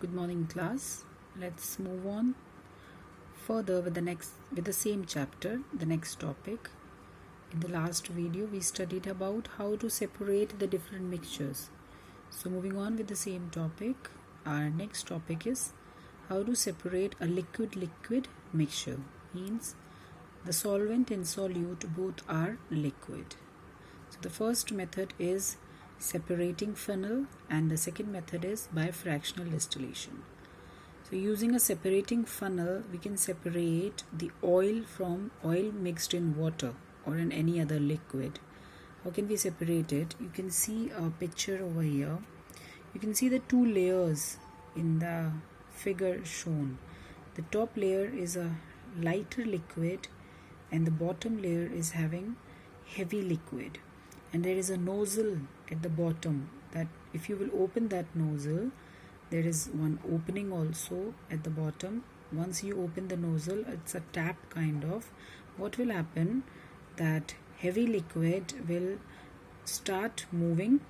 Good morning, class. Let's move on further with the same chapter, the next topic. In the last video, we studied about how to separate the different mixtures. So moving on with the same topic, our next topic is how to separate a liquid-liquid mixture. Means the solvent and solute both are liquid. So the first method is separating funnel and the second method is by fractional distillation. So using a separating funnel, we can separate the oil from oil mixed in water or in any other liquid. How can we separate it? You can see a picture over here. You can see the two layers in the figure shown. The top layer is a lighter liquid and the bottom layer is having heavy liquid. And there is a nozzle at the bottom that if you will open that nozzle, there is one opening also at the bottom. Once you open the nozzle, it's a tap kind of. What will happen? That heavy liquid will start moving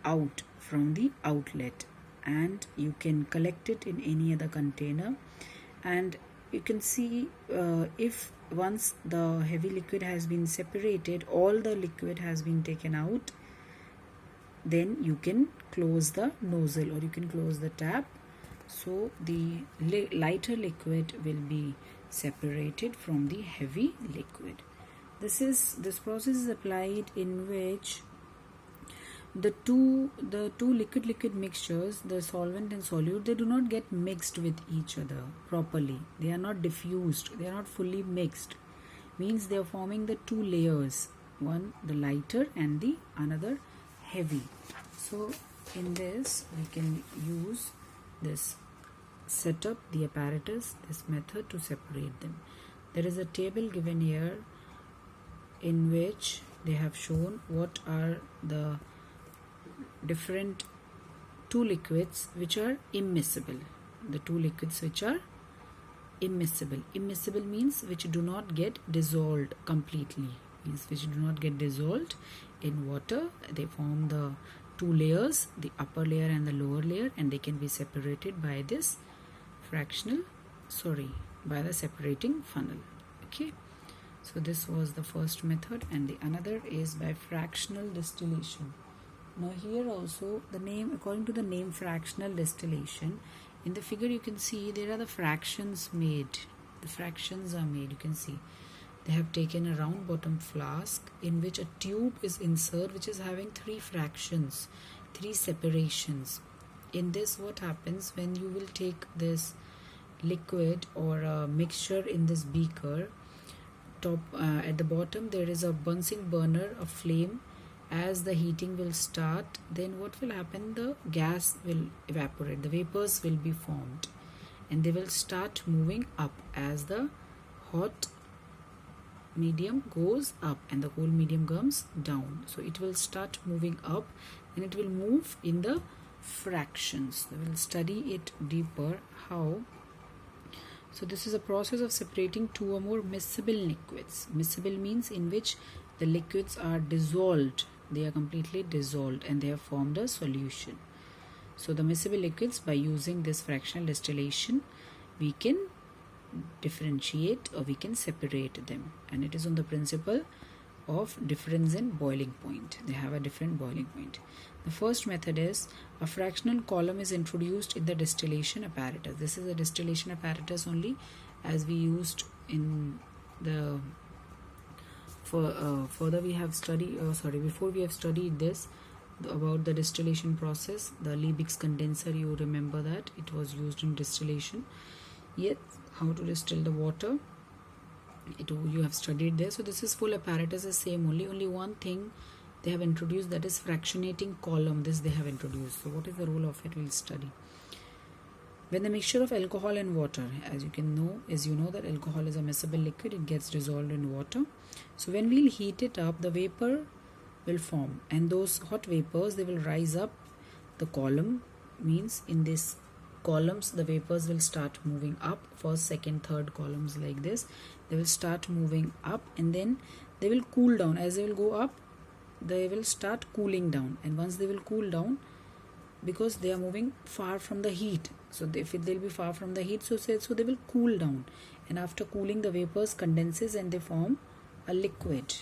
out from the outlet and you can collect it in any other container. And you can see if once the heavy liquid has been separated, all the liquid has been taken out, then you can close the nozzle or you can close the tap. So the lighter liquid will be separated from the heavy liquid. This process is applied in which the two liquid mixtures, the solvent and solute, they do not get mixed with each other properly. They are not diffused, they are not fully mixed. Means they are forming the two layers, one the lighter and the another heavy. So in this we can use this setup, the apparatus, this method to separate them. There is a table given here in which they have shown what are the different two liquids which are immiscible. The two liquids which are immiscible. Immiscible means which do not get dissolved completely. Means which do not get dissolved in water. They form the two layers, the upper layer and the lower layer, and they can be separated by this by the separating funnel. Okay. So this was the first method, and the another is by fractional distillation. Now here also the name, according to the name fractional distillation, in the figure you can see there are the fractions made. The fractions are made, you can see. They have taken a round bottom flask in which a tube is inserted which is having three fractions, three separations. In this what happens when you will take this liquid or a mixture in this beaker, at the bottom there is a Bunsen burner, a flame. As the heating will start, then what will happen? The gas will evaporate, the vapors will be formed and they will start moving up as the hot medium goes up and the cold medium comes down. So it will start moving up and it will move in the fractions. We will study it deeper how. So this is a process of separating two or more miscible liquids. Miscible means in which the liquids are dissolved. They are completely dissolved and they have formed a solution. So the miscible liquids, by using this fractional distillation, we can differentiate or we can separate them, and it is on the principle of difference in boiling point. They have a different boiling point. The first method is a fractional column is introduced in the distillation apparatus. This is a distillation apparatus only, as we used in the further we have studied before we have studied this about the distillation process. The Liebig's condenser, you remember that it was used in distillation. Yet how to distill the water, you have studied there. So this is full apparatus is same, only one thing they have introduced, that is fractionating column. This they have introduced. So what is the role of it? We'll study. When the mixture of alcohol and water, as you know that alcohol is a miscible liquid, it gets dissolved in water. So when we'll heat it up, the vapor will form, and those hot vapors, they will rise up the column. Means in this columns the vapors will start moving up, first, second, third columns like this. They will start moving up and then they will cool down. As they will go up, they will start cooling down, and once they will cool down, because they are moving far from the heat. So if they'll be far from the heat, so they will cool down, and after cooling the vapors condenses and they form a liquid.